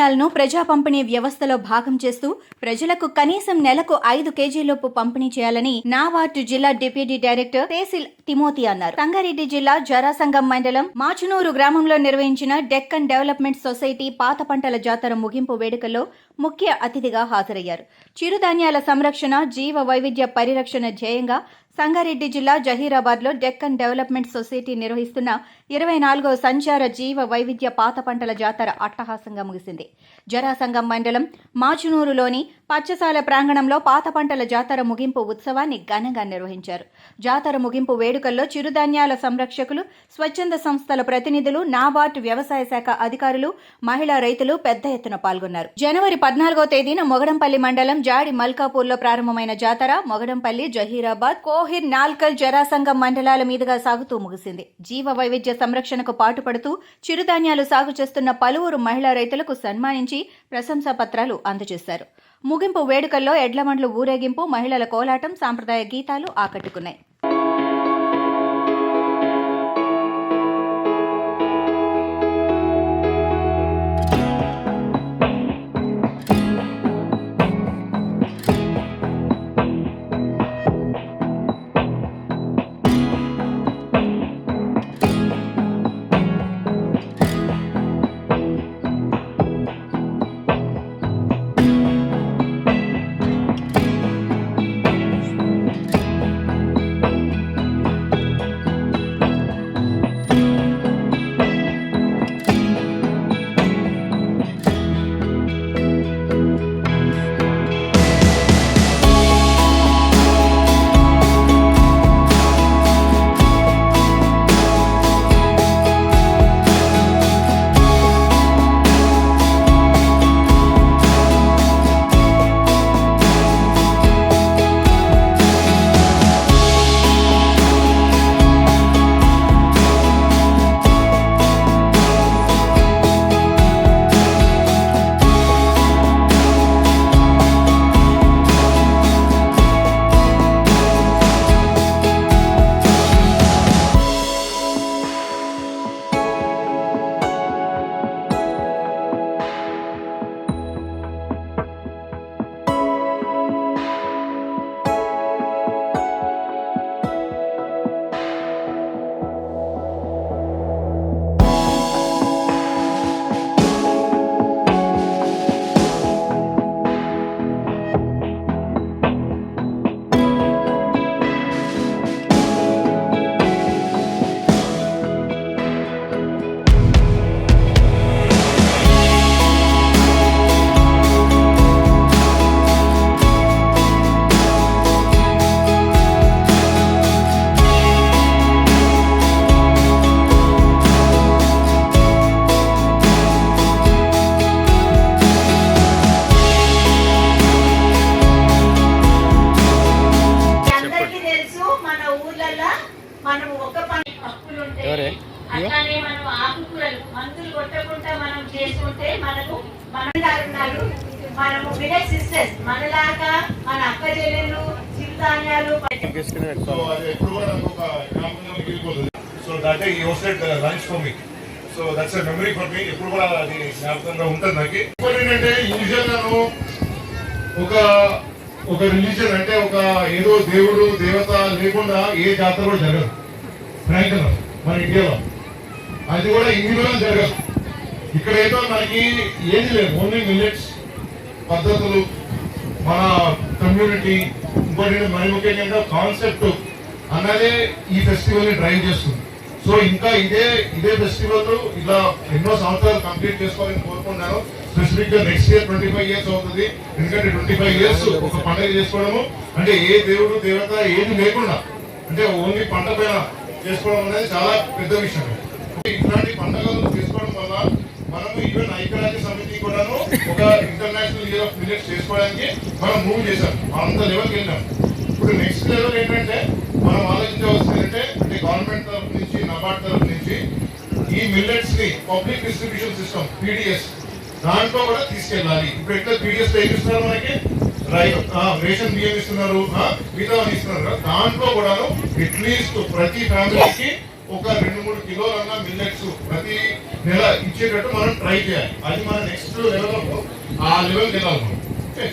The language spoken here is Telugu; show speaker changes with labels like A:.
A: ధాన్యాలను ప్రజా పంపిణీ వ్యవస్థలో భాగం చేస్తూ ప్రజలకు కనీసం నెలకు 5 కేజీలలోపు పంపిణీ చేయాలని నాబార్డు జిల్లా డిప్యూటీ డైరెక్టర్ తేసిల్ తిమోతి అన్నారు. సంగారెడ్డి జిల్లా జరాసంగం మండలం మాచునూరు గ్రామంలో నిర్వహించిన డెక్కన్ డెవలప్మెంట్ సొసైటీ పాత పంటల జాతర ముగింపు వేడుకల్లో ముఖ్య అతిథిగా హాజరయ్యారు. చిరుధాన్యాల సంరక్షణ, జీవ వైవిధ్య పరిరక్షణ ధ్యేయంగా సంగారెడ్డి జిల్లా జహీరాబాద్లో డెక్కన్ డెవలప్మెంట్ సొసైటీ నిర్వహిస్తున్న 24వ సంచార జీవ వైవిధ్య పాత పంటల జాతర అట్టహాసంగా ముగిసింది. జరాసంగం మండలం మాచునూరులోని పచ్చసాల ప్రాంగణంలో పాత పంటల జాతర ముగింపు ఉత్సవాన్ని ఘనంగా నిర్వహించారు. జాతర ముగింపు వేడుకల్లో చిరుధాన్యాల సంరక్షకులు, స్వచ్ఛంద సంస్థల ప్రతినిధులు, నాబార్డు వ్యవసాయ శాఖ అధికారులు, మహిళా రైతులు పెద్ద ఎత్తున పాల్గొన్నారు. జనవరి 14వ తేదీన మొగడంపల్లి మండలం జాడి మల్కాపూర్లో ప్రారంభమైన జాతర మొగడంపల్లి, జహీరాబాద్, కోహిర్, నాల్కల్, జరాసంగం మండలాల మీదుగా సాగుతూ ముగిసింది. జీవ వైవిధ్య సంరక్షణకు పాటుపడుతూ చిరుధాన్యాలు సాగు చేస్తున్న పలువురు మహిళా రైతులకు సన్మానించి ప్రశంసా పత్రాలు అందజేశారు. ముగింపు వేడుకల్లో ఎడ్లమండ్లు ఊరేగింపు, మహిళల కోలాటం, సాంప్రదాయ గీతాలు ఆకట్టుకున్నాయి.
B: మనం ఒక పని హక్కులు ఉంటే అట్లానే మనం ఆకుకూరలు మందులు కొట్టకుండా మనం చేసుకుంటే మనకు ఉన్నారు. మనము విలేజ్ సిస్టర్స్ మనలాగా మన అక్క చెల్లెళ్ళు చిరుధాన్యాలు
C: so that's a memory for me. ఎప్పుడు కూడా అది జ్ఞాపకంగా ఉంటుంది నాకు. ఇంకోటి ఏంటంటే యూజువల్ గాను ఒక రిలీజియన్ అంటే ఒక ఏదో దేవుడు దేవత లేకుండా ఏ జాతర కూడా జరగదు. ఫ్రాంక్గా మన ఇండియాలో అది కూడా ఇండియాలో జరగదు. ఇక్కడ ఏదో మనకి ఏది లేదు, ఓన్లీ మిల్లెట్స్ పద్ధతులు, మన కమ్యూనిటీ. ఇంకోటి మరి ముఖ్యంగా కాన్సెప్ట్ అన్నదే ఈ ఫెస్టివల్ ని డ్రైవ్ చేస్తుంది. సో ఇంకా ఇదే ఫెస్టివల్ ఇలా ఎన్నో సంవత్సరాలు కంప్లీట్ చేసుకోవాలని కోరుకుంటున్నాను. స్పెసిఫిక్ గా నెక్స్ట్ ఇయర్ 25 years అవుతుంది. ఎందుకంటే 25 years ఒక పండుగ చేసుకోవడము అంటే ఏ దేవుడు దేవత ఏది లేకుండా అంటే ఓన్లీ పంట పైన చేసుకోవడం అనేది చాలా పెద్ద విషయం. ఇట్లాంటి పండుగలు చేసుకోవడం వల్ల మనము ఈవెన్ ఐక్యరాజ్య సమితి కూడాను ఒక ఇంటర్నేషనల్ ఇయర్ ఆఫ్ మిల్లెట్స్ చేసుకోవడానికి మనం మూవ్ చేశాం. అంత లెవెల్కి వెళ్ళాం. ఇప్పుడు నెక్స్ట్ లెవెల్ ఏంటంటే మనం ఆలోచించవలసింది అంటే గవర్నమెంట్ తరఫు నుంచి, నాబార్డ్ తరఫు నుంచి ఈ మిల్లెట్స్ ని పబ్లిక్ డిస్ట్రిబ్యూషన్ సిస్టమ్ PDS దాంట్లో కూడా తీసుకెళ్ళాలి. ఇప్పుడు ఎట్లా PDS ఏం ఇస్తున్నారు మనకి, రేషన్ బియ్యం ఇస్తున్నారు, మిగతా ఇస్తున్నారు కదా, దాంట్లో కూడాను అట్లీస్ట్ ప్రతి ఫ్యామిలీకి ఒక 2-3 కిలోలన్నా మిల్లెట్స్ ప్రతి నెల ఇచ్చేటట్టు మనం ట్రై చేయాలి. అది మన నెక్స్ట్ లెవెల్ ఆ లెవెల్కి వెళ్ళాలి మనం. ఓకే.